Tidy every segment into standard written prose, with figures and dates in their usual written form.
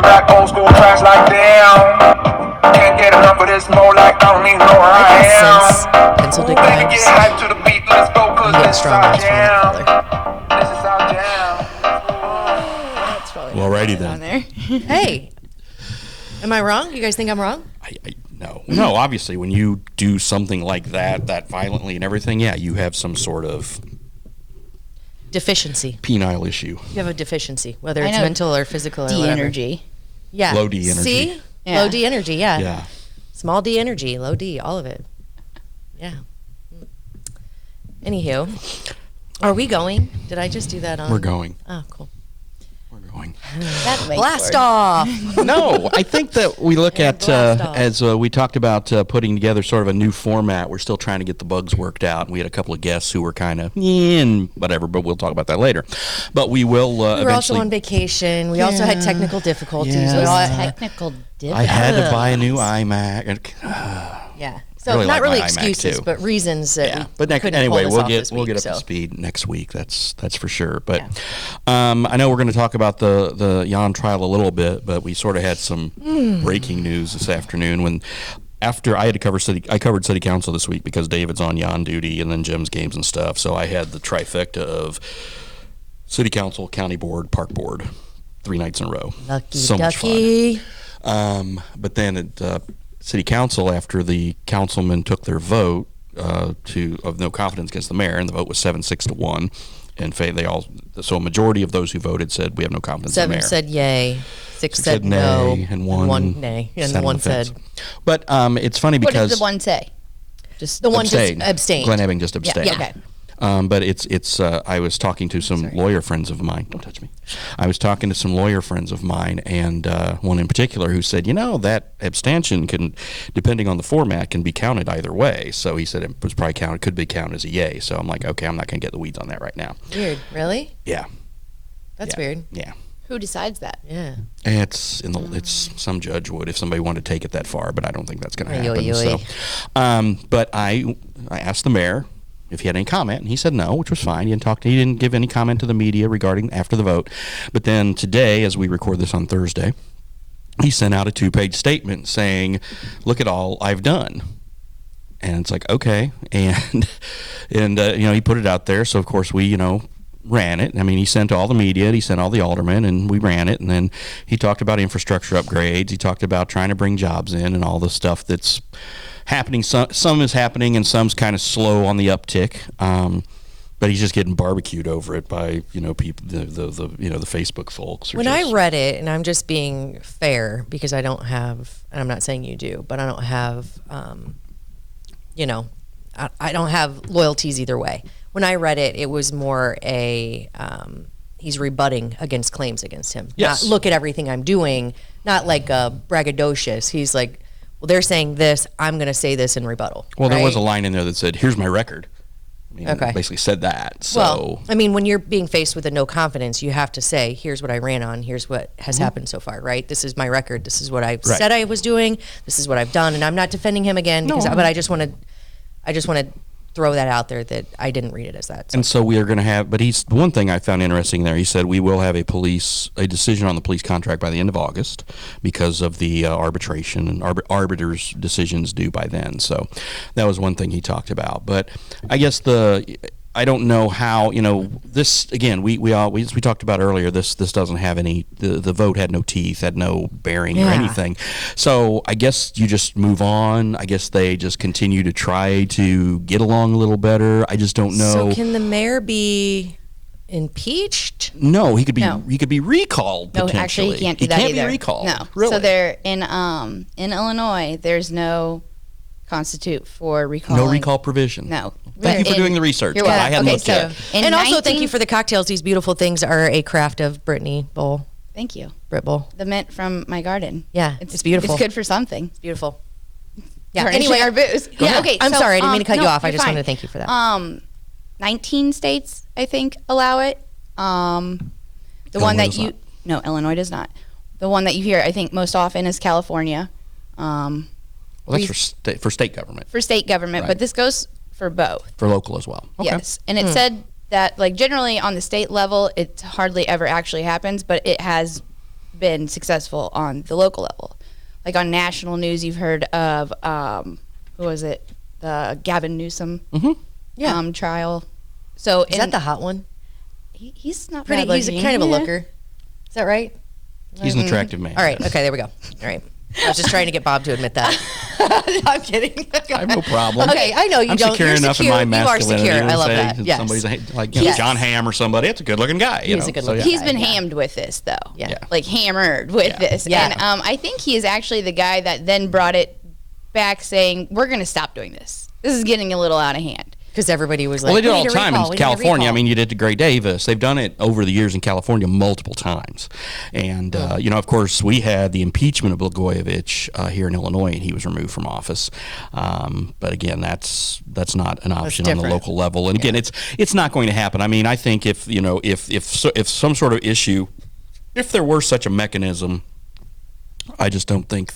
back, old school tracks like damn. Can't get enough of this more like I don't even know where I am. Pencil dick Better get vibes. hyped to the beat, let's go, cause You get this is strong our vibes from jam. that color. This is our jam. That's probably Well, alrighty on then. there. Hey, am I wrong? You guys think I'm wrong? No, obviously, when you do something like that violently and everything, yeah, you have some sort of Deficiency. penile issue. You have a deficiency, whether I it's know. mental or physical or D whatever. energy. Yeah. Low D energy. See? Yeah. Low D energy, yeah. Yeah. Small D energy, low D, all of it. Yeah. Anywho, are we going? Did I just do that on? We're going. Oh, cool. We're going. That Blast off. No, I think that we look And at, blast off. as we talked about putting together sort of a new format. We're still trying to get the bugs worked out. We had a couple of guests who were kind of, and whatever, but we'll talk about that later. But we will We were also eventually. on vacation. We also had technical difficulties. Yeah. We all Technical difficulties. I had to buy a new iMac. yeah. So really not like really my iMac, excuses, too. but reasons that Yeah, we but couldn't anyway, pull this we'll off get this we'll week, get up so. to speed next week. That's for sure. But I know we're going to talk about the Jan trial a little bit, but we sort of had some breaking news this afternoon when. After I had to covered city council this week because David's on Jan duty and then Jim's games and stuff. So I had the trifecta of city council, county board, park board, 3 nights in a row. Lucky so ducky. much fun. But then at city council, after the councilmen took their vote of no confidence against the mayor, and the vote was 7-6 to 1, and so a majority of those who voted said we have no confidence in the 7 mayor. said yay, 6 Six said no, nay, and one nay, sat and on one the fence. said But it's funny What because did the one say? Just the one just abstained. abstained. Glenn Ebbing just abstained. Yeah. Okay. But it's I was talking to some lawyer friends of mine. Don't touch me. I was talking to some lawyer friends of mine, and one in particular who said, that abstention can, depending on the format, can be counted either way. So he said it was probably could be counted as a yay. So I'm like, okay, I'm not going to get the weeds on that right now. Weird, really? Yeah. That's Yeah. weird. Yeah. Who decides that? Yeah. It's some judge would if somebody wanted to take it that far, but I don't think that's going to happen. Oy, oy, oy. So, but I asked the mayor if he had any comment, and he said no, which was fine. He didn't give any comment to the media regarding after the vote. But then today, as we record this on Thursday, he sent out a 2-page statement saying, "Look at all I've done." And it's like, okay, and he put it out there. So of course we ran it. I mean, he sent all the media, he sent all the aldermen, and we ran it. And then he talked about infrastructure upgrades. He talked about trying to bring jobs in and all the stuff that's happening. Some is happening, and some's kind of slow on the uptick. But he's just getting barbecued over it by people, the Facebook folks. When I read it, and I'm just being fair because I don't have, and I'm not saying you do, but I don't have, I don't have loyalties either way. When I read it, it was more he's rebutting against claims against him. Yes. Not, look at everything I'm doing, not like braggadocious. He's like, well, they're saying this, I'm going to say this in rebuttal. Well, there was a right? line in there that said, "Here's my record." I mean, Okay. basically said that. So Well, I mean, when you're being faced with a no confidence, you have to say, here's what I ran on, here's what has happened so far, right? This is my record, this is what I said I was doing, this is what I've done, and I'm not defending him again, because, but I just want to throw that out there that I didn't read it as that. So. And so we are going to have, but the one thing I found interesting there, he said we will have a decision on the police contract by the end of August because of the arbitration and arbiters' decisions due by then. So that was one thing he talked about. But I guess I don't know how, this, again, we talked about earlier, this doesn't have any, the vote had no teeth, had no bearing or anything. So I guess you just move on. I guess they just continue to try to get along a little better. I just don't know. So can the mayor be impeached? No, he could be No. he could be recalled No, potentially. actually, he can't do that He either. can't be recalled. No. Really? So they're in Illinois. There's no constitute for recalling. No recall provision. No. Thank you for In- doing the research. You're 'cause welcome. I hadn't Okay, looked so yet. in And also 19 thank you for the cocktails. These beautiful things are a craft of Brittany Bowl. Thank you. Brit Bowl. The mint from my garden. Yeah, it's beautiful. It's good for something. It's beautiful. Yeah. Garnishing Anyway, our booze. Yeah. Okay. I'm so, sorry. I didn't mean to cut you no, off. I you're just fine. wanted to thank you for that. 19 states, I think, allow it. The one Illinois that does no, Illinois does not. The one that you hear, I think, most often is California. Well, that's for state government, For state government, Right. but this goes for both. for local as well. Okay. Yes, and it said that, like, generally on the state level, it hardly ever actually happens, but it has been successful on the local level. Like on national news, you've heard of who was it? The Gavin Newsom trial. So Is that the hot one? he's not Pretty. bad He's looking. kind of a Yeah. looker. Is that right? He's an attractive man. All right. Okay. There we go. All right. I was just trying to get Bob to admit that. I'm kidding. I have no problem. Okay, I know you I'm don't. secure You're enough secure. in my You are masculinity. secure. to I love say that. if Yes. Somebody's like Yes. John Hamm or somebody. It's a good looking guy. He's a good-looking He's guy. been Yeah. hammed with this, though. Yeah. Like hammered with this. Yeah. And I think he is actually the guy that then brought it back saying, we're going to stop doing this. This is getting a little out of hand. Because everybody was like, Well, they do it "We all need the a time recall. in We need a California. I recall." mean, you did to Gray Davis. They've done it over the years in California multiple times. And, of course, we had the impeachment of Blagojevich here in Illinois, and he was removed from office. But, again, that's not an option on the different. local level. And, again, it's not going to happen. I mean, I think if some sort of issue, if there were such a mechanism, I just don't think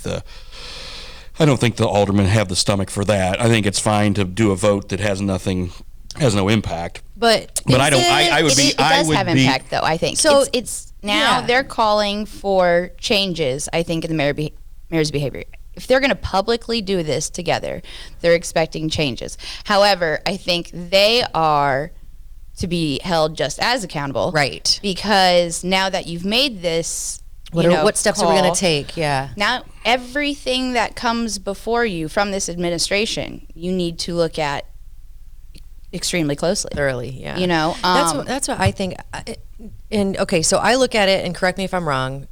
I don't think the aldermen have the stomach for that. I think it's fine to do a vote that has no impact. But I don't. I would be. It does I would have be. impact, though, I think. So- It's now Yeah. they're calling for changes, I think, in the mayor's behavior. If they're going to publicly do this together, they're expecting changes. However, I think they are to be held just as accountable. Right. Because now that you've made this, what steps are we going call, to take? Yeah. Now, everything that comes before you from this administration, you need to look at extremely closely. Thoroughly. Yeah. That's what I think. And okay, so I look at it, and correct me if I'm wrong.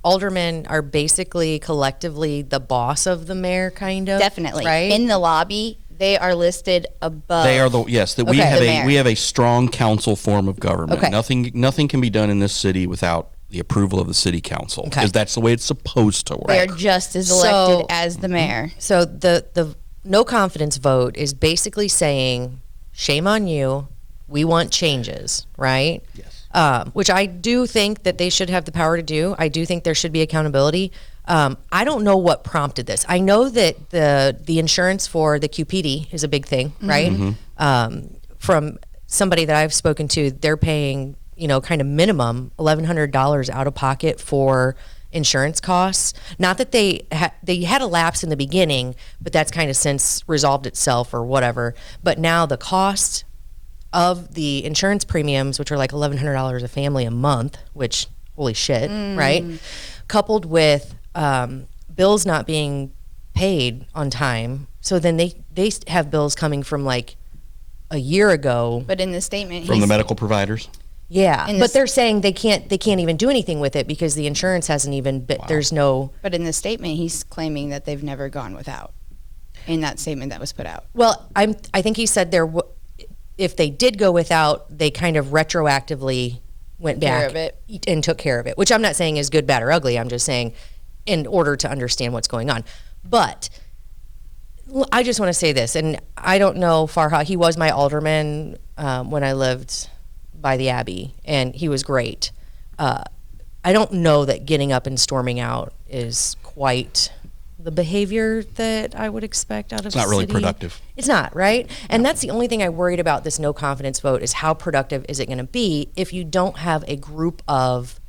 Aldermen are basically collectively the boss of the mayor, kind of. Definitely. Right. In the lobby, they are listed above. They are the yes. That we Okay. have The a mayor. we have a strong council form of government. Okay. Nothing can be done in this city without the approval of the city council, Okay. because that's the way it's supposed to work. They are just as elected as the mayor. So the no confidence vote is basically saying, shame on you. We want changes, right? Yes. Which I do think that they should have the power to do. I do think there should be accountability. I don't know what prompted this. I know that the insurance for the QPD is a big thing, right? From somebody that I've spoken to, they're paying, kind of minimum $1,100 out of pocket for insurance costs. Not that they had a lapse in the beginning, but that's kind of since resolved itself or whatever. But now the cost of the insurance premiums, which are like $1,100 a family a month, which holy shit, right? Coupled with bills not being paid on time, so then they have bills coming from like a year ago. But in the statement, From the medical providers. Yeah, In but this- they're saying they can't even do anything with it because the insurance hasn't even. But there's no. But in the statement, he's claiming that they've never gone without. In that statement that was put out. Well, I think he said if they did go without, they kind of retroactively went Care back of it. and took care of it, which I'm not saying is good, bad, or ugly. I'm just saying in order to understand what's going on. But I just want to say this, and I don't know Farha. He was my alderman when I lived by the Abbey, and he was great. I don't know that getting up and storming out is quite the behavior that I would expect out of It's not really city. productive. It's not, right? And that's the only thing I worried about this no confidence vote is how productive is it going to be if you don't have a group of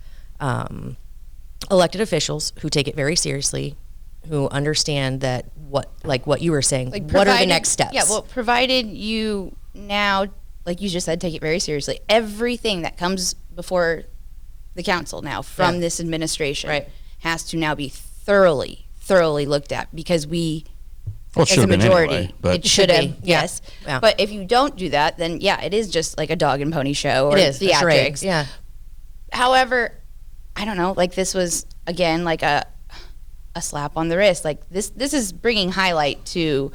elected officials who take it very seriously, who understand that what you were saying, what are the next steps? Yeah, well, provided you now, like you just said, take it very seriously. Everything that comes before the council now from Yeah. this administration Right. has to now be thoroughly looked at because we, Well, it as should a have been majority, anyway, but it should have, be. Yeah. yes. Yeah. But if you don't do that, then yeah, it is just like a dog and pony show or It is a charade. theatrics. Yeah. However, I don't know, like this was again like a slap on the wrist. Like this is bringing highlight to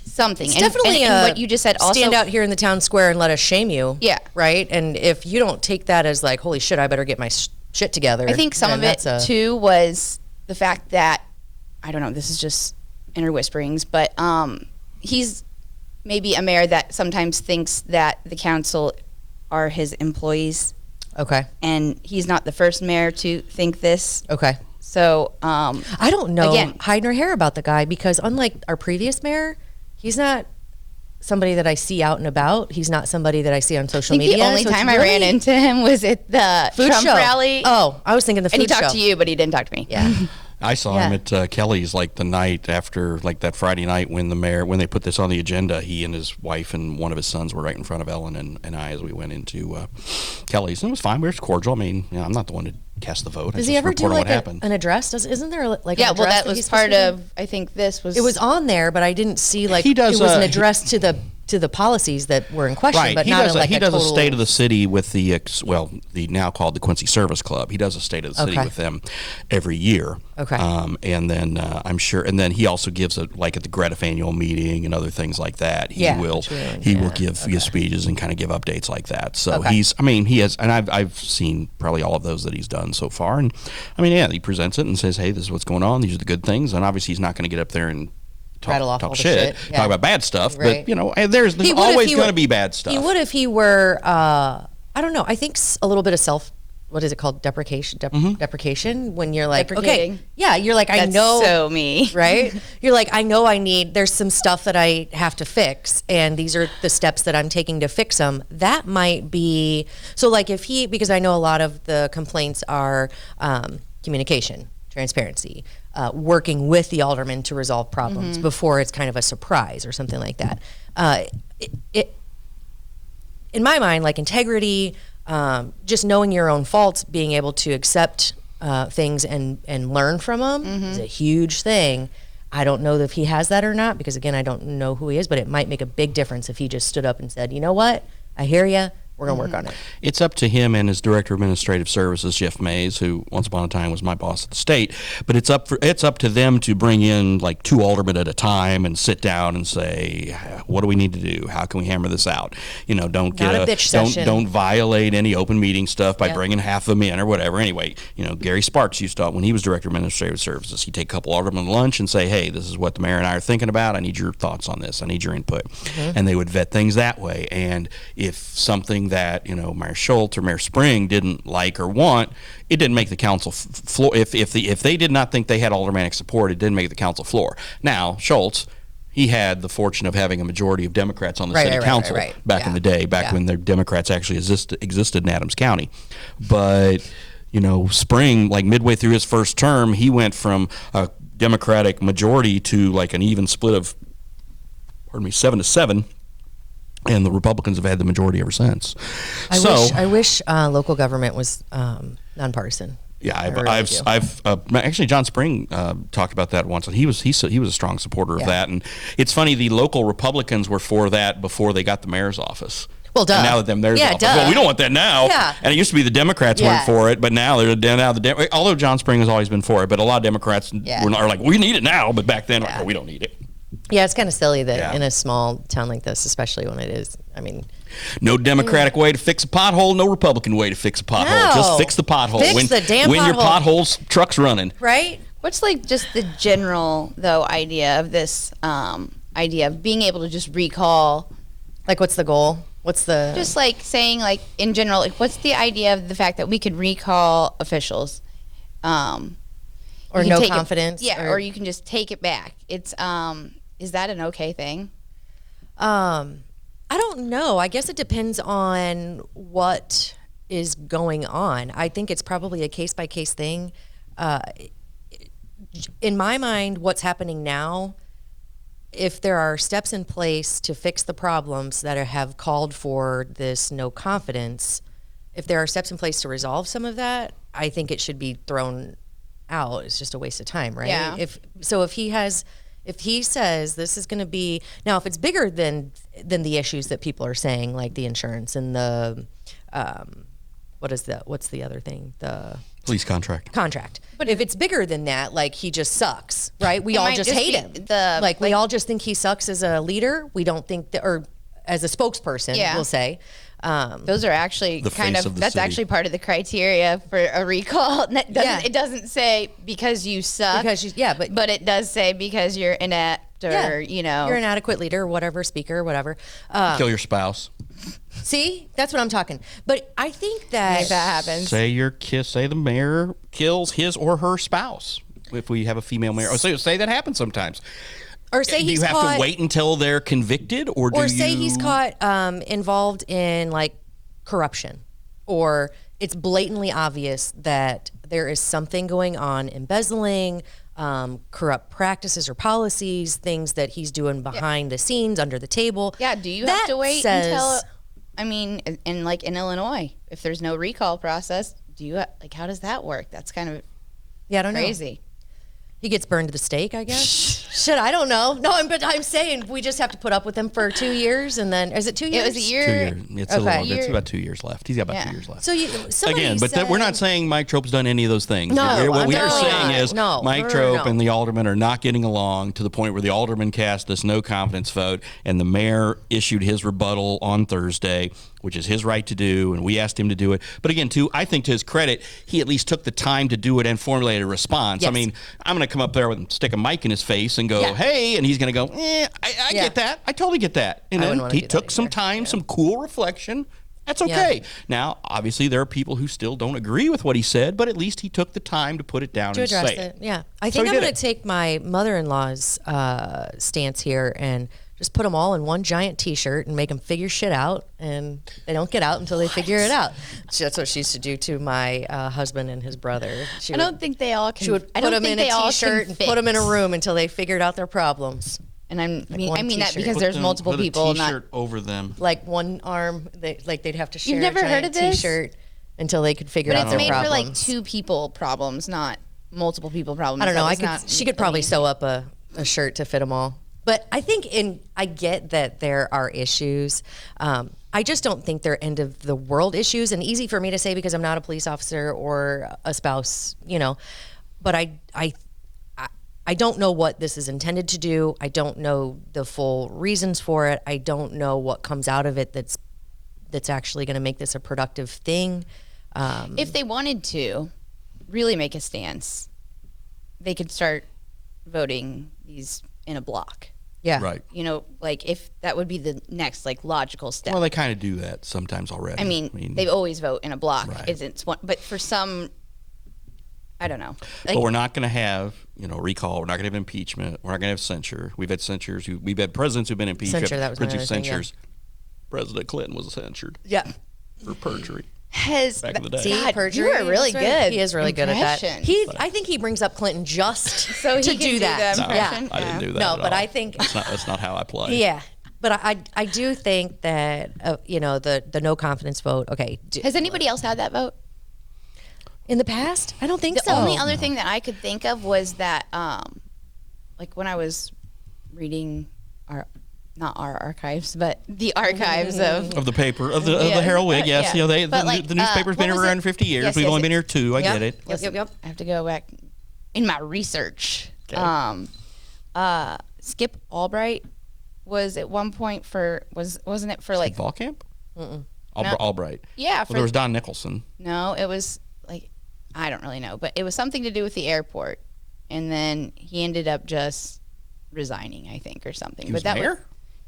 something. It's definitely and what you just said also stand out here in the town square and let us shame you. Yeah. Right? And if you don't take that as like, holy shit, I better get my shit together. I think some then of it that's too was the fact that I don't know, this is just inner whisperings, but he's maybe a mayor that sometimes thinks that the council are his employees, Okay. and he's not the first mayor to think this. Okay. So I don't know Again. hide nor hair about the guy because unlike our previous mayor, he's not somebody that I see out and about. He's not somebody that I see on social I think media. the only So it's time I really ran into him was at the food Trump show. rally. Oh, I was thinking the food and he talked show. to you, but he didn't talk to me. Yeah. I saw him at Kelly's like the night after, like that Friday night when when they put this on the agenda. He and his wife and one of his sons were right in front of Ellen and I as we went into Kelly's, and it was fine. We were cordial. I mean, I'm not the one to cast the vote. Does he ever do like what happened. an address? Isn't there like Yeah, an well, address that was he's part supposed to do? of. I think this was. It was on there, but I didn't see like He does, it was an he- address to the policies that were in question, Right, but he not does. like He a does total, a state of the city with the the now called the Quincy Service Club. He does a state of the city Okay. with them every year. Okay. And then I'm sure, and then he also gives a like at the Greta annual meeting and other things like that. He Yeah, will which we learned, he will yeah, give speeches and kind of give updates like that. So Okay. he has, and I've seen probably all of those that he's done so far. And I mean, yeah, he presents it and says, hey, this is what's going on. These are the good things. And obviously, he's not going to get up there and Rattle off all talk the shit, shit, yeah. talk about bad stuff. Right. But there's He would if always he going were- to be bad stuff. He would if he were. I don't know. I think a little bit of what is it called? Deprecation. Deprecation. When you're like, okay, Deprecating. yeah, you're like, I That's know, so me. right? You're like, I know there's some stuff that I have to fix, and these are the steps that I'm taking to fix them. That might be, so like because I know a lot of the complaints are communication, transparency, working with the alderman to resolve problems before it's kind of a surprise or something like that. In my mind, like integrity, just knowing your own faults, being able to accept things and learn from them is a huge thing. I don't know if he has that or not, because again, I don't know who he is, but it might make a big difference if he just stood up and said, you know what, I hear you. We're going to work on it. It's up to him and his director of administrative services, Jeff Mays, who once upon a time was my boss at the state. But it's up to them to bring in like 2 aldermen at a time and sit down and say, what do we need to do? How can we hammer this out? Don't get Not a bitch session. don't violate any open meeting stuff by Yep. bringing half of them in or whatever. Anyway, Gary Sparks used to, when he was director of administrative services, he'd take a couple aldermen to lunch and say, hey, this is what the mayor and I are thinking about. I need your thoughts on this. I need your input. And they would vet things that way. And if something that Mayor Schultz or Mayor Spring didn't like or want, it didn't make the council floor. If they did not think they had aldermanic support, it didn't make the council floor. Now Schultz, he had the fortune of having a majority of Democrats on the city council back in the day, when the Democrats actually existed in Adams County. But Spring, like midway through his first term, he went from a Democratic majority to like an even split of 7-7. And the Republicans have had the majority ever since. I wish local government was nonpartisan. Yeah, I really do. actually John Spring talked about that once, and he was a strong supporter of that. And it's funny, the local Republicans were for that before they got the mayor's office. Well, duh. And now that the mayor's office, duh. well, we don't want that now. Yeah. And it used to be the Democrats weren't for it, but now although John Spring has always been for it, but a lot of Democrats are like, we need it now, but back then, like, oh, we don't need it. Yeah, it's kind of silly that in a small town like this, especially when it is, I mean. No Democratic way to fix a pothole, no Republican way to fix a pothole. No. Just fix the pothole. Fix the damn when your pothole. pothole's truck's running. Right? What's like just the general though idea of this idea of being able to just recall? Like, what's the goal? What's the. Just like saying like in general, like what's the idea of the fact that we could recall officials? Or you can no take it- confidence? or you can just take it back. It's is that an okay thing? I don't know. I guess it depends on what is going on. I think it's probably a case by case thing. In my mind, what's happening now, if there are steps in place to fix the problems that have called for this no confidence, if there are steps in place to resolve some of that, I think it should be thrown out. It's just a waste of time, right? Yeah. If he says this is going to be, now if it's bigger than the issues that people are saying, like the insurance and the what's the other thing, the Police contract. But if it's bigger than that, like he just sucks, right? We It all might just just hate be him. We all just think he sucks as a leader. We don't think that, or as a spokesperson, Yeah. we'll say. Those are actually The kind face of of the that's city. actually part of the criteria for a recall. And that doesn't, Yeah. It doesn't say because you suck. But it does say because you're inept or you're an adequate leader, whatever, speaker, whatever. Kill your spouse. See, that's what I'm talking. But I think that if that happens. Say the mayor kills his or her spouse. If we have a female mayor, say that happens sometimes. Or say do he's you have caught, to wait until they're convicted, or do or you? say he's caught involved in like corruption, or it's blatantly obvious that there is something going on, embezzling, corrupt practices or policies, things that he's doing behind the scenes, under the table. Yeah, do you That have to wait says- until? I mean, in like in Illinois, if there's no recall process, do you like how does that work? That's kind of Yeah, I don't know. crazy. He gets burned to the stake, I guess. Shit, I don't know. No, but I'm saying we just have to put up with him for 2 years, and then is it 2 years? It was a year. 2 years. It's Okay. it's about 2 years left. He's got about 2 years left. So Again, but we're not saying Mike Trope's done any of those things. No, What we are definitely saying not. is No, Mike no, Trope no. and the aldermen are not getting along to the point where the alderman cast this no confidence vote, and the mayor issued his rebuttal on Thursday, which is his right to do, and we asked him to do it. But again, too, I think to his credit, he at least took the time to do it and formulate a response. I Yes. mean, I'm going to come up there and stick a mic in his face and go, Yeah. hey, and he's going to go, I Yeah. get that. I totally get that. And I wouldn't then wanna he do that took some either. time, Yeah. some cool reflection. That's okay. Yeah. Now, obviously, there are people who still don't agree with what he said, but at least he took the time to put it down to and address say it. Yeah, I So think he I'm did going it. to take my mother-in-law's stance here and just put them all in one giant T-shirt and make them figure shit out, and they don't get out until they figure it out. That's what she used to do to my husband and his brother. She I don't think they all can. She would I put don't them think in they a all T-shirt can and put them in a fix. room until they figured out their problems. And I mean one that T-shirt. because Put there's them- multiple put a people. Not T-shirt over them. Like one arm, they'd have to share never a heard giant of this? T-shirt until they could figure but out it's their made problems. for like two people problems, not multiple people problems. I don't know. That was not She could probably easy. sew up a shirt to fit them all. But I think I get that there are issues. I just don't think they're end of the world issues, and easy for me to say because I'm not a police officer or a spouse, But I don't know what this is intended to do. I don't know the full reasons for it. I don't know what comes out of it that's actually going to make this a productive thing. If they wanted to really make a stance, they could start voting these in a block. Yeah. Right. Like if that would be the next like logical step. Well, they kind of do that sometimes already. I mean, they always vote in a block. Right. It's one, but for some, I don't know. But we're not going to have, recall. We're not going to have impeachment. We're not going to have censure. We've had censures. We've had presidents who've been impeached. Censure, that was my Presidents other thing, yeah. censures. President Clinton was censured Yeah. for perjury. Has Back in the day. See, God, perjury. you are really That's right. good. He is really good at that. Impression. I think he brings up Clinton just So he to can do do that. the No, impression. I didn't do that. No, at but all. I think- that's not how I play. Yeah, but I do think that the no confidence vote. Okay, Has anybody else had that vote? in the past, I don't think The so. only other thing that I could think of was that, like when I was reading not our archives, but the archives Of the paper, of the Yeah. Herald Whig, yes. Yeah. The But, like, newspaper's been what was around it? 50 years. Yes, We've yes, only yes. been here 2. I Yep. get it. Yep. I have to go back in my research. Okay. Skip Albright was at one point wasn't it for like Volcamp? No. Albright. yeah Well, for there was Don Nicholson. no it was like I don't really know, but it was something to do with the airport, and then he ended up just resigning, I think, or something. He but was that mayor? was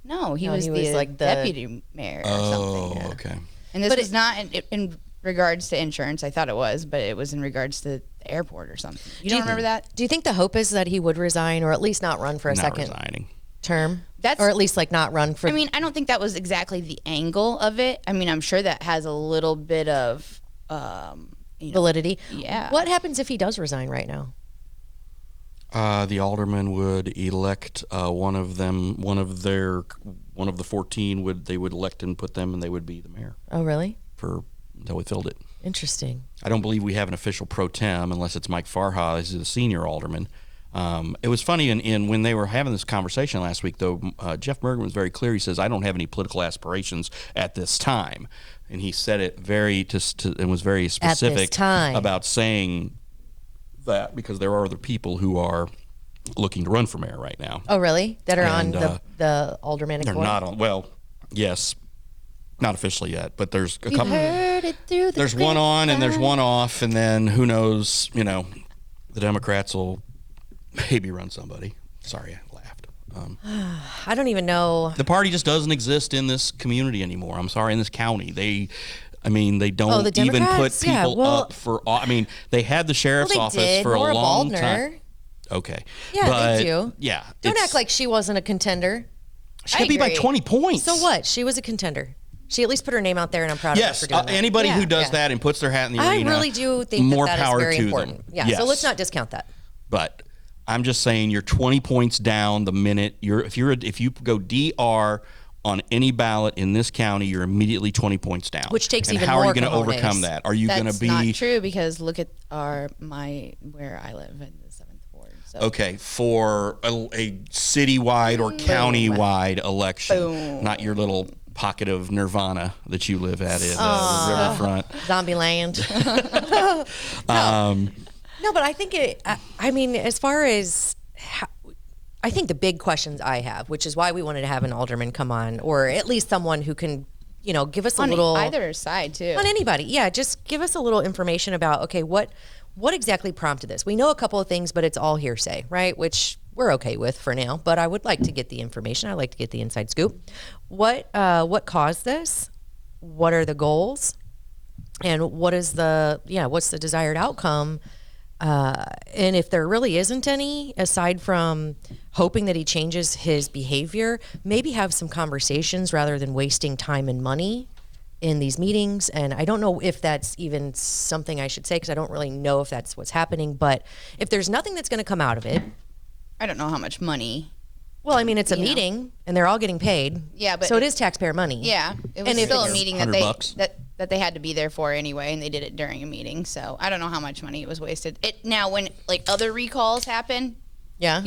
no, he No, was he the was, like, the- deputy mayor or Oh, something. okay. And this But was not in regards to insurance. I thought it was, but it was in regards to the airport or something. You don't remember that? Do you think the hope is that he would resign, or at least not run for a Not second resigning. term? That's- or at least like not run for. I mean, I don't think that was exactly the angle of it. I mean, I'm sure that has a little bit of, validity. Yeah. What happens if he does resign right now? The aldermen would elect one of the 14 they would elect and put them, and they would be the mayor Oh, really? until we filled it. Interesting. I don't believe we have an official pro tem unless it's Mike Farha, who's the senior alderman. It was funny in when they were having this conversation last week, though. Jeff Mergen was very clear. He says, "I don't have any political aspirations at this time," and he said it and was very specific time. about saying that because there are other people who are looking to run for mayor right now. Oh, really? That are And, on the aldermanic They're board? not on. Well, yes, not officially yet, but there's a You couple. heard it through the There's one on and there's one off, and then who knows? The Democrats will maybe run somebody. Sorry, I laughed. I don't even know. The party just doesn't exist in this community anymore. I'm sorry, in this county. They don't the even put Democrats? Yeah, people well- up for. They had the sheriff's Well, they office did. for Maura a long Baldner time. Okay. Yeah, but, they do. Yeah. Don't act like she wasn't a contender. She could be by agree. 20 points. So what? She was a contender. She at least put her name out there, and I'm proud of her Yes, for doing that. anybody who does Yeah. that and puts their hat in the I arena, really do think more that power is very to important. them. Yeah, Yes. so let's not discount that. But I'm just saying, you're 20 points down the minute if you go DR on any ballot in this county, you're immediately 20 points down. Which takes and even how are more you going to cojones. overcome that? Are you going to That's be not true because look at where I live in the 7th ward. So. okay for a citywide or county-wide election, Boom. not your little pocket of nirvana that you live at in the riverfront? Zombieland. No, but I think I mean, as far as I think the big questions I have, which is why we wanted to have an alderman come on, or at least someone who can, give us a On little either side too. on anybody. Yeah, just give us a little information about okay, what exactly prompted this? We know a couple of things, but it's all hearsay, right? Which we're okay with for now. But I would like to get the information. I'd like to get the inside scoop. What caused this? What are the goals? And what's the desired outcome? And if there really isn't any, aside from hoping that he changes his behavior, maybe have some conversations rather than wasting time and money in these meetings. And I don't know if that's even something I should say because I don't really know if that's what's happening. But if there's nothing that's going to come out of it, I don't know how much money. well, I mean, it's a You know. meeting and they're all getting paid. Yeah, but so it is taxpayer money. Yeah, it was And if still a it's meeting $100 that they had to be there for anyway, and they did it during a meeting. So I don't know how much money it was wasted. Now when like other recalls happen, Yeah.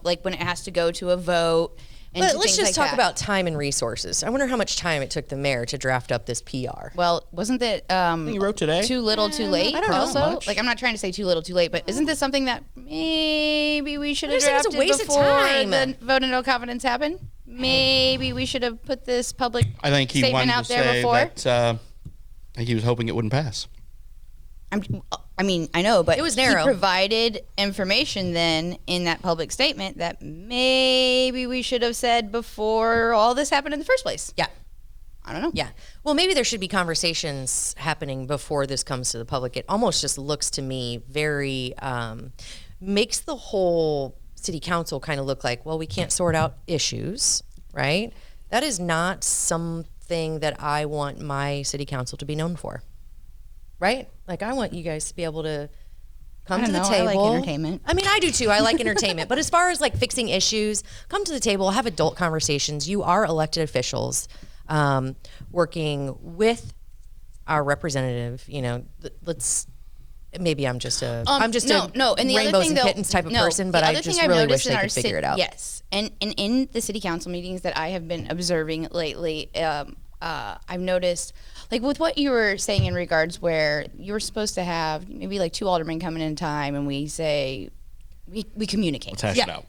like when it has to go to a vote. And But to let's things just like talk that. about time and resources. I wonder how much time it took the mayor to draft up this PR. Well, wasn't that you wrote today. too little, too late? I don't know. Also, Much. like I'm not trying to say too little, too late, but isn't this something that maybe we should have just think it's a drafted waste of before time. the vote of no confidence happened? Maybe we should have put this public I think he statement wanted out to there say before. that I think he was hoping it wouldn't pass. I mean, I know, but It was narrow. He provided information then in that public statement that maybe we should have said before all this happened in the first place. Yeah. I don't know. Yeah. Well, maybe there should be conversations happening before this comes to the public. It almost just looks to me very, makes the whole city council kind of look like, well, we can't sort out issues, right? That is not something that I want my city council to be known for, right? Like, I want you guys to be able to come I to don't the know. I table. like entertainment. I mean, I do too. I like entertainment. But as far as like fixing issues, come to the table, have adult conversations. You are elected officials working with our representative. Let's. Maybe I'm just a I'm just a no. And the rainbows other thing, and though, kittens type of person, but the I other just thing I've really wish noticed they in our could figure city- it out. Yes, and in the city council meetings that I have been observing lately, I've noticed, like with what you were saying in regards where you were supposed to have maybe like 2 aldermen coming in time, and we say we communicate. Let's hash it out.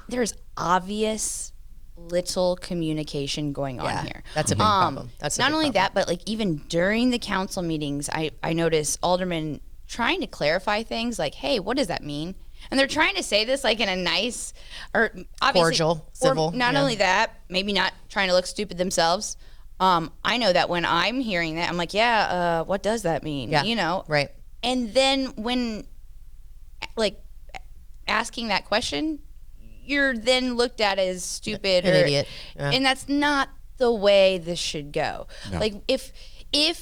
There's obvious little communication going Yeah, on here. that's a big problem. That's a not big only problem. that, but like even during the council meetings, I notice aldermen trying to clarify things like, "Hey, what does that mean?" And they're trying to say this like in a nice or obviously Cordial, or civil, Not yeah. only that, maybe not trying to look stupid themselves. I know that when I'm hearing that, I'm like, "Yeah, what does that mean?" Yeah, right. And then when like asking that question, you're then looked at as stupid An or idiot. Yeah. and that's not the way this should go. No. Like if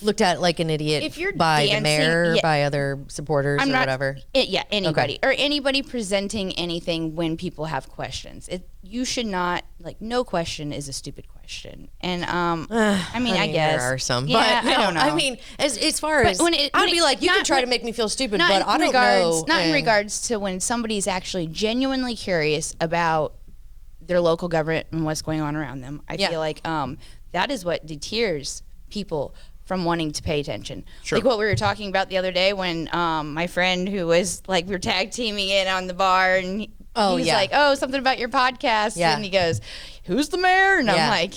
Looked at like an idiot If you're by the dancing- mayor, yeah. by other supporters or whatever. Anybody or anybody presenting anything when people have questions. You should not like no question is a stupid question. And I mean I guess there are some, Yeah, but I don't know. I mean, as far But as when it- I'd when be it- like, you can not try to when- make me feel stupid, not but in I don't regards, know. Not in and- regards to when somebody's actually genuinely curious about their local government and what's going on around them. I Yeah. feel like that is what deters people from wanting to pay attention. Sure. Like what we were talking about the other day when my friend who was like, we were tag teaming it on the bar and he was yeah. like, oh, something about your podcast. Yeah. And he goes, who's the mayor? And Yeah. I'm like,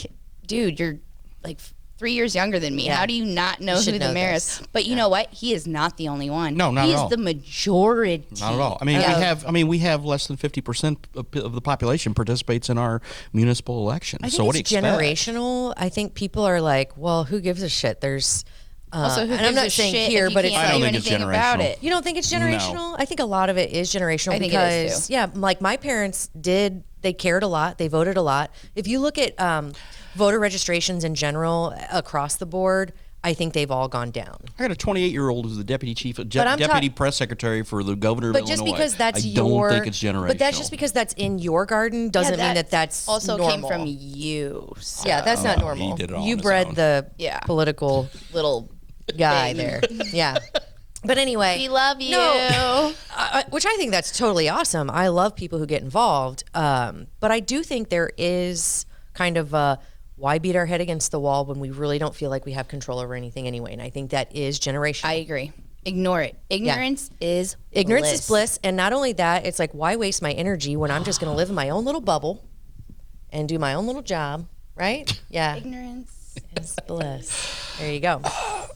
dude, you're like 3 years younger than me. Yeah. How do you not know You who should the know mayor this. is? But you know what? He is not the only one. No, not he at is all. the majority. Not at all. I mean, we have less than 50% of the population participates in our municipal elections. I think So what do you it's expect? generational. I think people are like, well, who gives a shit? There's Also, who and I'm gives not a saying shit here, if you but can't it's I tell don't you think it's anything about generational. it? You don't think it's generational? I think a lot of it is generational I think it is, because, too. yeah, like my parents they cared a lot. They voted a lot. If you look at voter registrations in general across the board, I think they've all gone down. I got a 28-year-old who's the deputy chief, I'm deputy press secretary for the governor of But Illinois. just because that's I your, don't think it's generational. But that's just because that's in your garden doesn't mean that that's also normal. came from you. So Yeah, that's not he normal. did it all You on his bred own. the Yeah. political little guy thing. there. Yeah. But anyway, We love you. No, which I think that's totally awesome. I love people who get involved. But I do think there is kind of a why beat our head against the wall when we really don't feel like we have control over anything anyway. And I think that is generational. I agree. Ignore it. Ignorance is Bliss. And not only that, it's like, why waste my energy when I'm just going to live in my own little bubble and do my own little job, right? Yeah. Ignorance Is bliss. There you go.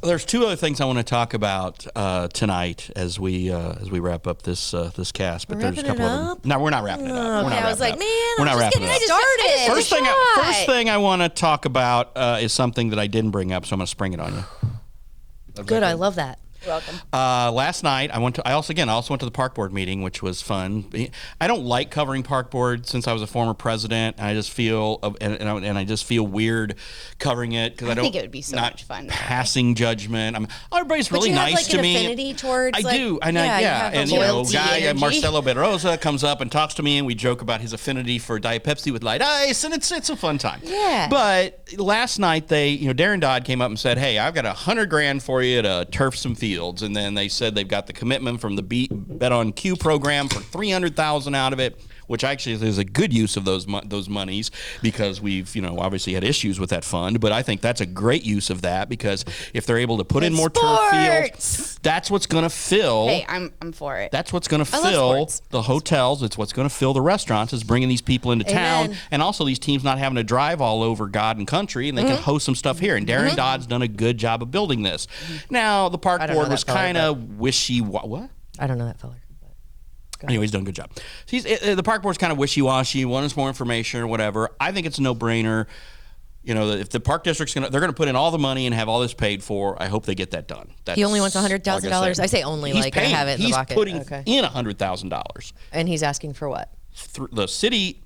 There's two other things I want to talk about tonight as we wrap up this cast. But there's a Wrapping couple it of them. up? No, we're not wrapping it up. We're Okay, not I was wrapping like, it up. man, We're I'm not just wrapping getting it up. started. First thing I want to talk about is something that I didn't bring up, so I'm going to spring it on you. Good. I love that. welcome. Last night I also went to the park board meeting, which was fun. I don't like covering park board since I was a former president, and I just feel and I just feel weird covering it because I don't think it would be so not much fun, though. passing judgment. Everybody's But really you have, nice like, to an me. affinity towards, I like- do, and yeah, you yeah, have a and loyalty guy energy. Marcelo Berosa comes up and talks to me, and we joke about his affinity for Diet Pepsi with light ice, and it's a fun time. Yeah. But last night Darren Dodd came up and said, "Hey, I've got $100,000 for you to turf some fields," and then they said they've got the commitment from the Bet on Q program for $300,000 out of it, which actually is a good use of those monies because we've obviously had issues with that fund, but I think that's a great use of that because if they're able to put in more turf fields, that's what's going to fill. Hey, I'm for it. That's what's going to I love fill sports. the hotels. It's what's going to fill the restaurants. Is bringing these people into town, Amen. and also these teams not having to drive all over God and country, and they can host some stuff here. And Darren Dodd's done a good job of building this. Now the park I don't know board was that fella, kind of wishy. What? I don't know that feller. Anyway, he's done a good job. The park board's kind of wishy-washy. Want us more information or whatever. I think it's a no-brainer. If the park district's they're going to put in all the money and have all this paid for. I hope they get that done. He only wants That's $100,000. all I say only, He's like I paying. have it in the bucket. He's putting Okay. in $100,000. And he's asking for what? The city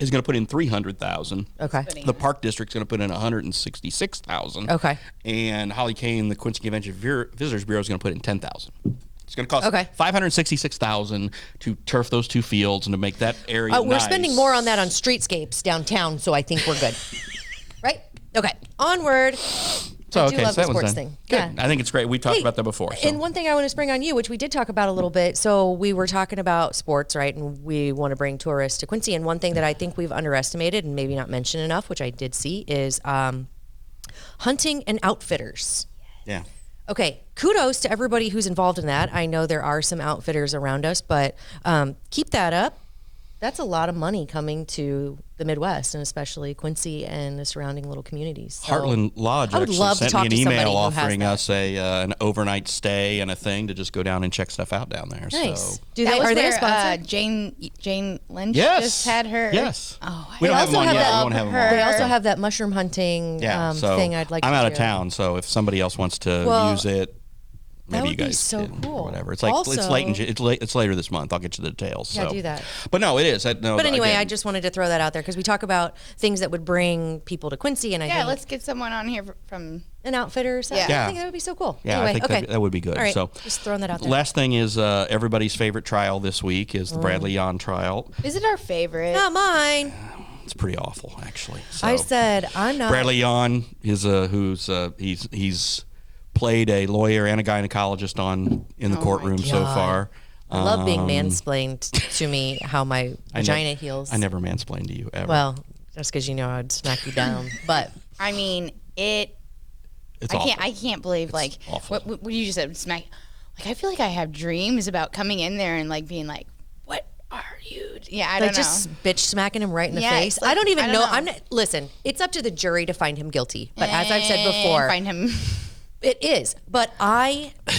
is going to put in $300,000. Okay. The park district's going to put in $166,000. Okay. And Holly Kane, the Quincy Convention Visitors Bureau, is going to put in $10,000. It's going to cost Okay. $566,000 to turf those two fields and to make that area We're nice. spending more on that on streetscapes downtown, so I think we're good. Right? Okay. Onward. So, I do love so the that one's sports done. thing. Good. Yeah. I think it's great. We've talked Hey, about that before. So. And one thing I want to spring on you, which we did talk about a little bit. So we were talking about sports, right? And we want to bring tourists to Quincy. And one thing that I think we've underestimated and maybe not mentioned enough, which I did see, is hunting and outfitters. Yeah. Okay, kudos to everybody who's involved in that. I know there are some outfitters around us, but keep that up. That's a lot of money coming to the Midwest, and especially Quincy and the surrounding little communities. So Heartland Lodge I would actually love to sent talk me an to somebody email who has offering that. us an overnight stay and a thing to just go down and check stuff out down there. Nice. So. Do That they, was are they a where, sponsor? Jane Lynch Yes. just had her. Yes. Oh, We don't They have them also on have yet. that- We won't have them her- on. They also have that mushroom hunting Yeah, so thing I'd like I'm to out of do. town, so if somebody else wants to Well, use it, maybe would you be guys so can, cool. or whatever. It's like Also- it's later this month. I'll get you the details. Yeah, so. do that. But no, it is. But anyway, I just wanted to throw that out there because we talk about things that would bring people to Quincy, and I yeah. think Let's get someone on here from. an outfitter. So Yeah. I think that would be so cool. Yeah, anyway, I think okay. that would be good. All right, So just throwing that out there. last thing is everybody's favorite trial this week is Mm. the Bradley Yon trial. Is it our favorite? Not mine. It's pretty awful, actually. So, I said I'm not. Bradley Yon is he's played a lawyer and a gynecologist in the courtroom so God. far. I love being mansplained to me how my vagina heals. I never mansplained to you ever. Well, that's because you know I'd smack you down. But I mean, it's I can't believe like awful. what you just said. Smack. Like I feel like I have dreams about coming in there and like being like, what are you? Yeah, I don't know. just bitch smacking him right in the Yeah, face. it's like- I don't even I don't know. know. I'm not. Listen, it's up to the jury to find him guilty. But as I've said before, find him. It is, but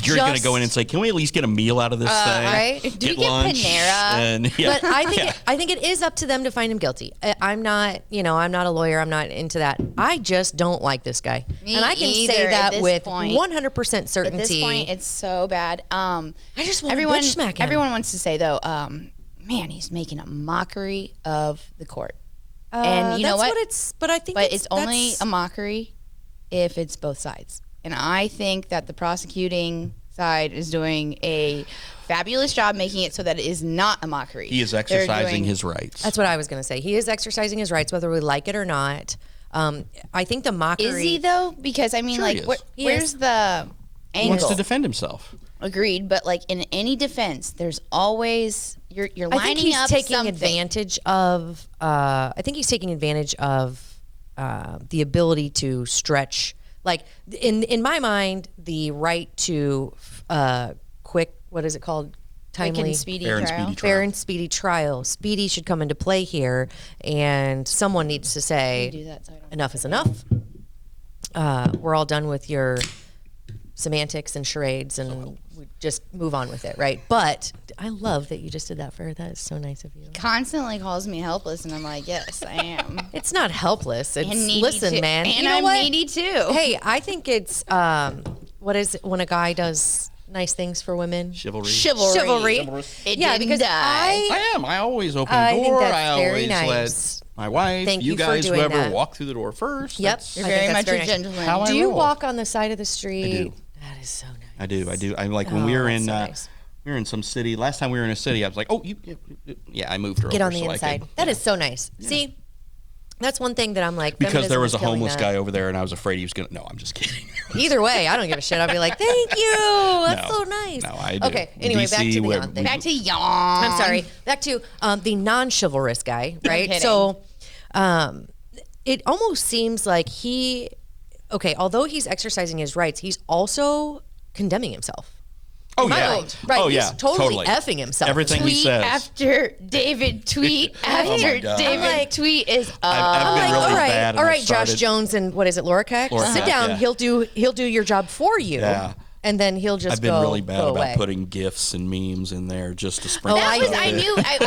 You're going to go in and say, "Can we at least get a meal out of this thing? right? Do we get Panera? And, yeah. But I think it is up to them to find him guilty. I'm not a lawyer. I'm not into that. I just don't like this guy, Me and I can either say at that this with point. 100% certainty. At this point, it's so bad. I just want to everyone, bitch smack him. everyone wants to say though, man, he's making a mockery of the court. And you know that's what? it's. But I think, But it's only that's- a mockery if it's both sides. And I think that the prosecuting side is doing a fabulous job making it so that it is not a mockery. He is They're exercising doing- his rights. That's what I was going to say. He is exercising his rights, whether we like it or not. I think the mockery. Is he though? Because I mean, Sure he like, is. He where's is. the He wants angle? to defend himself. Agreed, but like in any defense, there's always you're I think lining he's up taking something. advantage of. I think he's taking advantage of the ability to stretch. Like in my mind, the right to quick. What is it called? Quick Timely. and speedy Fair and trial. speedy Fair and speedy trial. Speedy should come into play here, and someone needs to say Do that so I don't- enough is enough. We're all done with your semantics and charades, and we just move on with it, right? But I love that you just did that for her. That is so nice of you. Constantly calls me helpless, and I'm like, yes, I am. It's not helpless. It's And needy listen, too. man. And you know I'm what? needy too. Hey, I think it's what is it when a guy does nice things for women? Chivalry. Chivalry. Chivalrous. It Yeah, didn't because die. I am. I always open I the think door. that's I very always nice. let my wife, Thank you you for guys, doing whoever that. walk through the door first. Yep. That's- You're I think very that's much very a nice. gentleman. How I Do you roll. walk on the side of the street? do. That is so nice. I do. I'm like when we Oh, were that's in so nice. we were in some city. Last time we were in a city, I was like, oh, yeah. I moved her Get over on the so I inside. could- That is so nice. See, that's one thing that I'm like, because there feminism was a is killing homeless that. guy over there, and I was afraid he was gonna. No, I'm just kidding. Either way, I don't give a shit. I'll be like, thank you. That's No. so nice. No, I do. Okay, anyway, back DC, to the where- yawn thing. Back to yawn. I'm sorry. Back to the non-chivalrous guy, right? kidding. So it almost seems like although he's exercising his rights, he's also condemning himself. Oh My yeah. mind. Right, Oh he's yeah. totally effing himself. Everything he Tweet says. after David tweet after Oh my God. David I'm like- tweet is up. I've I'm been like, really all right, bad, and all I right, Josh started- Jones and what is it, Laura Keck? Laura Sit Keck, down. yeah. He'll do your job for you. Yeah. And then he'll just I've been go, really bad go about away. putting gifs and memes in there just to sprinkle. That was stuff I in. knew. I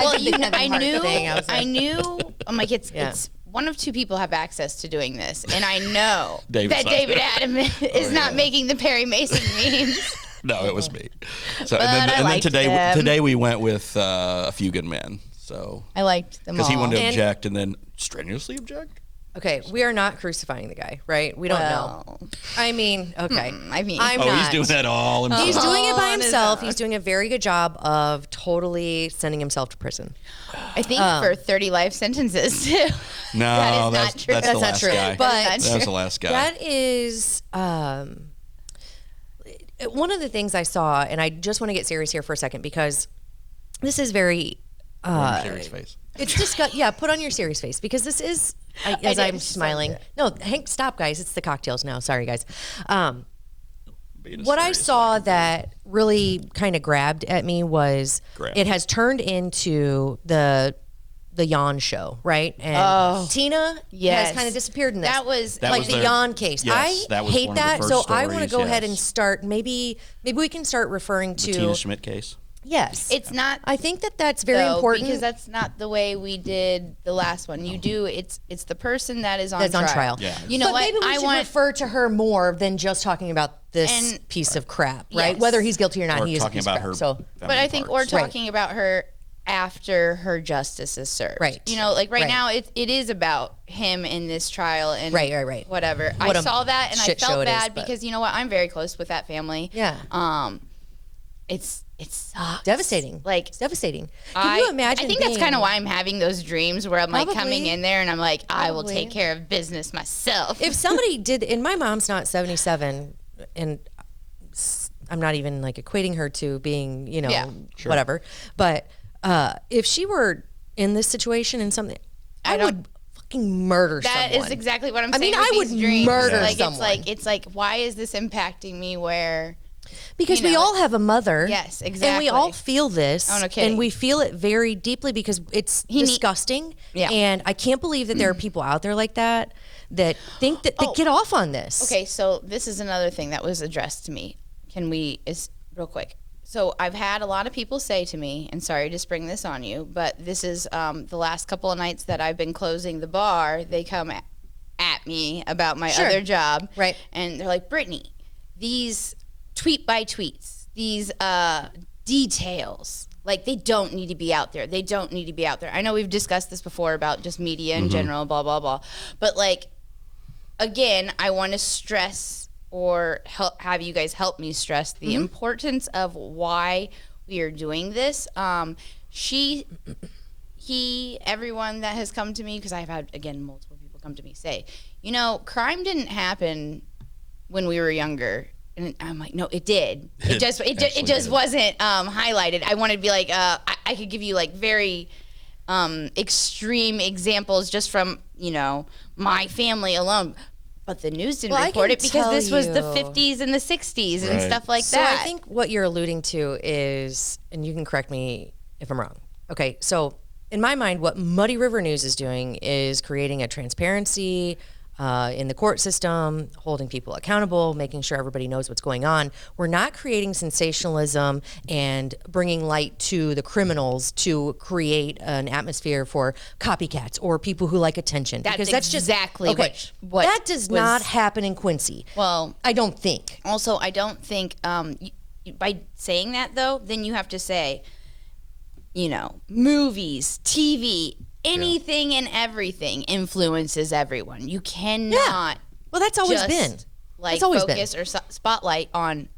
I knew. I'm like it's Yeah. it's one of two people have access to doing this, and I know David that Simon. David Adam is not making the Perry Mason memes. No, it was me. So But I and then liked them. today we went with A Few Good Men. So I liked them all. because he wanted to And- object and then strenuously object. Okay, we are not crucifying the guy, right? We don't know. Well, I mean, okay. I mean, I'm Oh, not. he's doing that all himself. He's doing it by On his himself. own. He's doing a very good job of totally sending himself to prison. I think for 30 life sentences too. No, That is not that's true. that's That's the not last true. guy. But That's that was the last guy. that is one of the things I saw, and I just want to get serious here for a second because this is very. Put on your serious face. It's disgust. Yeah, put on your serious face because this is. As did I'm so smiling. good. No, Hank, stop, guys. It's the cocktails now. Sorry, guys. Being a What I serious saw actor. that really kind of grabbed at me was Grabbed. it has turned into the yawn show, right? And Tina Yes. has kind of disappeared in this. That was- That like was the their- yawn case. yes, that I was hate one of the that, first so I want to stories, go ahead and yes. start. Maybe we can start referring the to Tina Schmidt case. yes. It's not. I think that's very though, important because that's not the way we did the last one. You do it's the person that is on that's trial. on trial. Yeah. You know but what? maybe we I should want refer to her more than just talking about this And- piece of crap, right? Yes. Whether he's guilty or not, Or he is a talking piece about of her. crap. So but I think we're parts. talking about her after her justice is served. Right. You know, like right Right. now it is about him in this trial and Right. whatever. What I a saw that and I shit show felt it is, bad but- because you know what? I'm very close with that family. Yeah. It sucks. devastating. Like It's devastating. Can you imagine? I think that's being- kind of why I'm having those dreams where I'm like Probably. coming in there and I'm like, I will Probably. take care of business myself. If somebody did, and my mom's not 77, and I'm not even like equating her to being, Yeah. Sure. whatever. But if she were in this situation and something, I don't- would fucking murder That someone. is exactly what I'm I saying. mean, with I would these dreams. murder like someone. it's like why is this impacting me where Because you we know, all have a mother. Yes, And we exactly. all feel this. Oh, no kidding. And we feel it very deeply because it's He need- disgusting. Yeah. And I can't believe that there are people out there like that that think that get off on this. Okay, so this is another thing that was addressed to me. Is real quick. So I've had a lot of people say to me, and sorry to spring this on you, but this is the last couple of nights that I've been closing the bar. They come at me about my other job, right? And they're like, Brittany, these tweet by tweets, these details, like they don't need to be out there. They don't need to be out there. I know we've discussed this before about just media in general, blah blah blah. But like, again, I want to stress or have you guys help me stress the importance of why we are doing this. Everyone that has come to me, because I've had, again, multiple people come to me say, crime didn't happen when we were younger. And I'm like, no, it did. It just wasn't highlighted. I wanted to be like, I could give you like very extreme examples just from, my family alone. But the news didn't report it because this was the 50s and the 60s and stuff like that. So I think what you're alluding to is, and you can correct me if I'm wrong. Okay, so in my mind, what Muddy River News is doing is creating a transparency in the court system, holding people accountable, making sure everybody knows what's going on. We're not creating sensationalism and bringing light to the criminals to create an atmosphere for copycats or people who like attention. That's just exactly what that does not happen in Quincy. Well, I don't think. Also, I don't think by saying that though, then you have to say, movies, TV, anything and everything influences everyone. You cannot. Well, that's always been. Like focus or spotlight on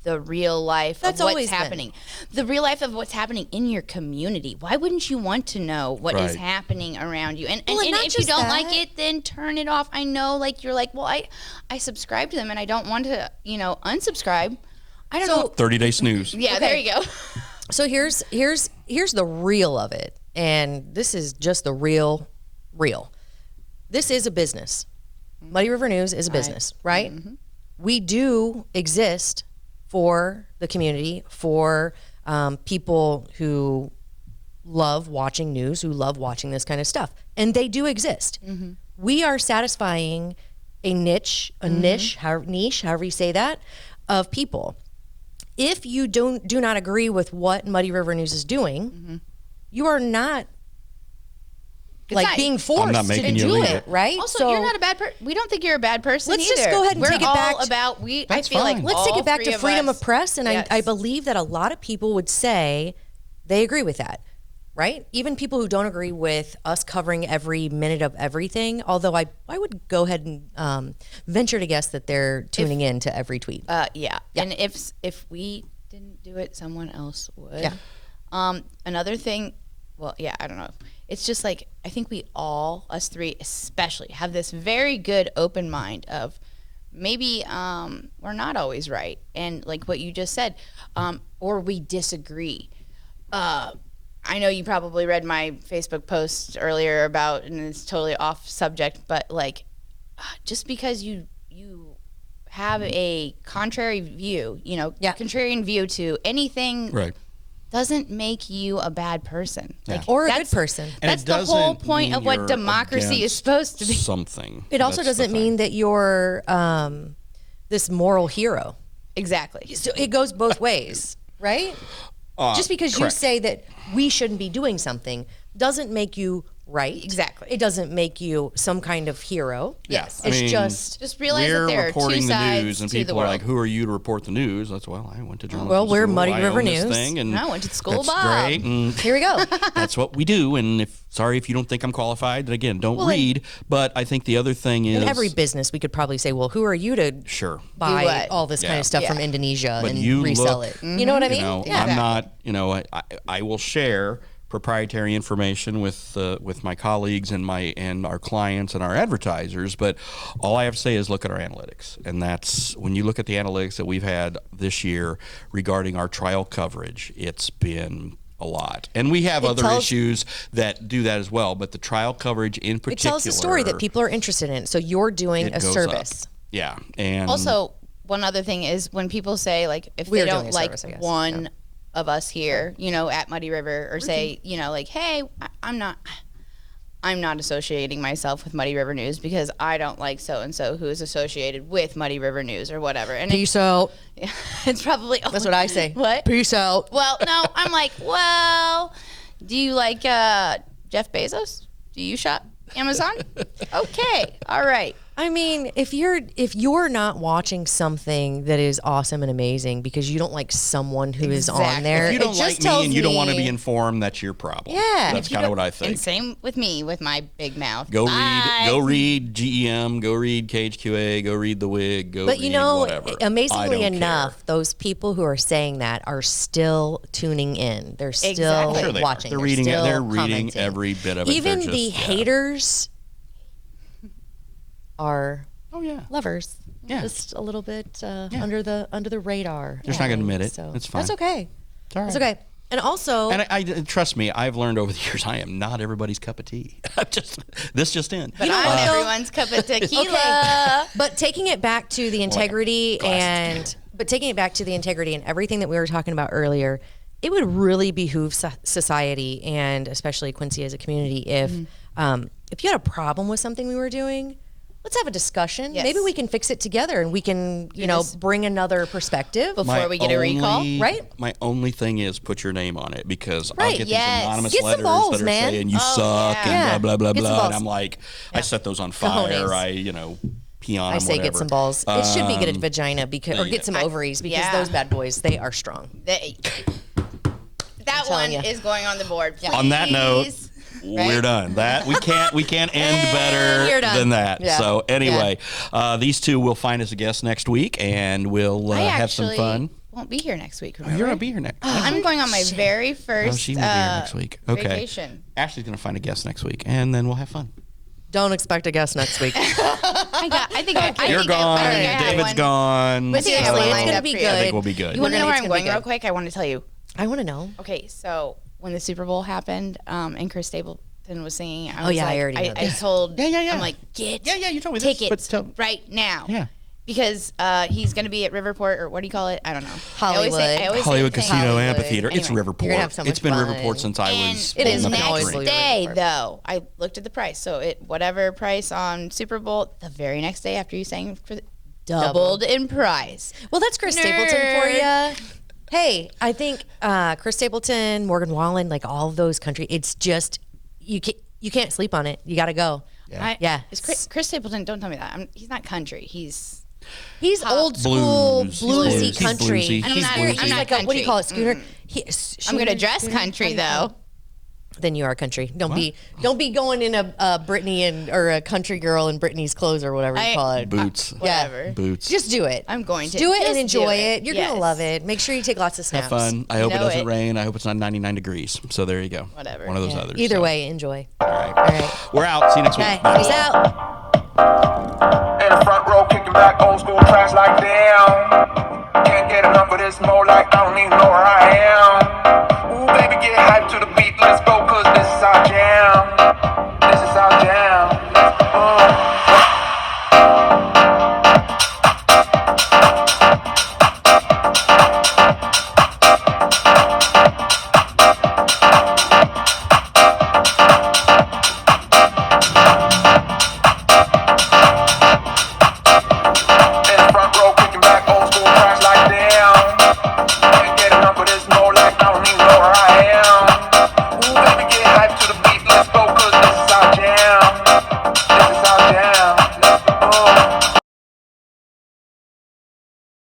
the real life of what's happening. The real life of what's happening in your community. Why wouldn't you want to know what is happening around you? And if you don't like it, then turn it off. I know, like you're like, well, I subscribe to them and I don't want to, unsubscribe. I don't know. 30-day snooze. Yeah, there you go. So here's the real of it. And this is just the real. This is a business. Muddy River News is a business, right? Mm-hmm. We do exist for the community, for people who love watching news, who love watching this kind of stuff. And they do exist. Mm-hmm. We are satisfying a niche, however you say that, of people. If you do not agree with what Muddy River News is doing, you are not being forced to do it, right? Also, you're not a bad person. We don't think you're a bad person let's either. just go ahead and We're take it back. I feel like let's take it back to freedom of press, and yes. I believe that a lot of people would say they agree with that, right? Even people who don't agree with us covering every minute of everything, although I would go ahead and venture to guess that they're tuning in to every tweet. Yeah. And if we didn't do it, someone else would. Yeah. Another thing, I don't know. It's just like, I think we all, us three especially, have this very good open mind of maybe we're not always right. And like what you just said, or we disagree. I know you probably read my Facebook post earlier about, and it's totally off subject, but like, just because you have a contrary view, contrarian view to anything, right, doesn't make you a bad person. Yeah. Or a good person. And that's the whole point of what democracy is supposed to be. Something. It also doesn't mean that you're this moral hero. Exactly. So it goes both ways, right? Just because you say that we shouldn't be doing something doesn't make you right. Exactly. It doesn't make you some kind of hero. Yes. It's just realize that there are two sides the news, and to the people are world. like, "Who are you to report the news?" That's I went to journalism. Well, we're school. Muddy I River own this News. thing, and I went to school, that's Bob. great. And Here we go. that's what we do. And sorry if you don't think I'm qualified. Then again, don't read. But I think the other thing is In every business, we could probably say, well, who are you to buy all this kind of stuff from Indonesia But and you resell it? You know what I mean? I'm not. I will share proprietary information with my colleagues and our clients and our advertisers, but all I have to say is look at our analytics. And that's when you look at the analytics that we've had this year regarding our trial coverage, it's been a lot. And we have other issues that do that as well, but the trial coverage in particular, it tells a story that people are interested in. So you're doing a service. Up. Yeah. And also, one other thing is when people say, like, if they don't like one of us here, at Muddy River, or say, like, hey, I'm not I'm not associating myself with Muddy River News because I don't like so and so who is associated with Muddy River News or whatever. And Peace out. it's probably That's what I say. What? Peace out. Well, no, I'm like, well, do you like Jeff Bezos? Do you shop Amazon? Okay, all right. I mean, if you're not watching something that is awesome and amazing because you don't like someone who is on Exactly. there, If you don't it like just me tells and you don't want to me- be informed, that's your problem. Yeah. That's If you kind of don't- what I And think. same with me with my big mouth. Go Bye. read GEM, go read KHQA, go read The Wig, go But read you know, whatever. I amazingly don't enough, care. those people who are saying that are still tuning in. They're still Exactly. Sure they are. watching. They're reading it. still They're reading commenting. every bit of it. Even They're the just, yeah. haters are Oh yeah. lovers. Yeah. Just a little bit under the radar. Just not gonna admit it. So It's fine. That's okay. It's all right. That's okay. And also, And I trust me, I've learned over the years I am not everybody's cup of tea. This just in. But You know I'm what, though? everyone's cup of tequila. okay. But taking it back to the integrity and everything that we were talking about earlier, it would really behoove society and especially Quincy as a community if you had a problem with something we were doing, let's have a discussion. Yes. Maybe we can fix it together and we can, this bring another perspective. before we get a recall, right? My only thing is put your name on it because Right, I'll get yes. these anonymous Get some letters balls, that are man. saying you Oh, suck yeah. and blah blah Get blah some blah. And balls. I'm like, I set those on fire. Cojones. I pee on I them. say get some balls. It should be get a vagina or yeah. get some ovaries because yeah. those bad boys, they are strong. That one telling ya. is going on the board. On that note, Please. we're Right? done. That we can't end You're better done. than that. Yeah. So anyway, these two will find us a guest next week, and we'll I have some actually fun. won't be here next week. Oh, Remember? you're gonna be here next. I'm going on my very first Oh, she will be here next week. Okay. vacation. Ashley's gonna find a guest next week, and then we'll have fun. Don't expect a guest next week. I think I You're gone. have David's one. gone. But seriously, it's lined gonna up be for you. good. I think we'll be good. You want to know It's where gonna I'm be going good. real quick? I want to tell you. I want to know. Okay, so when the Super Bowl happened, and Chris Stapleton was singing, I was yeah, I like, already know I this. told, Yeah. I'm like, get you told me this, tickets but tell- right now. Yeah. Because he's going to be at Riverport, or what do you call it? I don't know. Hollywood. I always say Hollywood the thing. Casino Hollywood. Amphitheater. It's Anyway, Riverport. you're gonna have so It's much been fun. Riverport since I And was It is the old enough to always next drink. really day, Riverport. though, I looked at the price. So whatever price on Super Bowl, the very next day after you sang, doubled in price. Well, that's Chris Stapleton for you. Hey, I think Chris Stapleton, Morgan Wallen, like all of those country. It's just you can't sleep on it. You got to go. Yeah. Is Chris Stapleton, don't tell me that. He's not country. He's Old school Blues. bluesy He's country. bluesy. I'm He's not- bluesy. I'm He's not like a, what do you call it? country. Scooter. I'm going to dress country, though. Then you are country. Don't be going in a Britney or a country girl in Britney's clothes or whatever you call it. Boots. Whatever. Boots. Just do it. I'm going to. do it and Just enjoy do it. You're Yes. gonna love it. Make sure you take lots of snaps. Have fun. I hope it know doesn't it. rain. I hope it's not 99 degrees. So there you go. Whatever. One of those Yeah. others. Either So. way, enjoy. All right. All right. We're out. See you next week. Okay. Bye. Peace out. In the front row, kicking back old school tracks like damn. Can't get enough of this more like I don't even know where I am. Ooh, baby, get hyped to the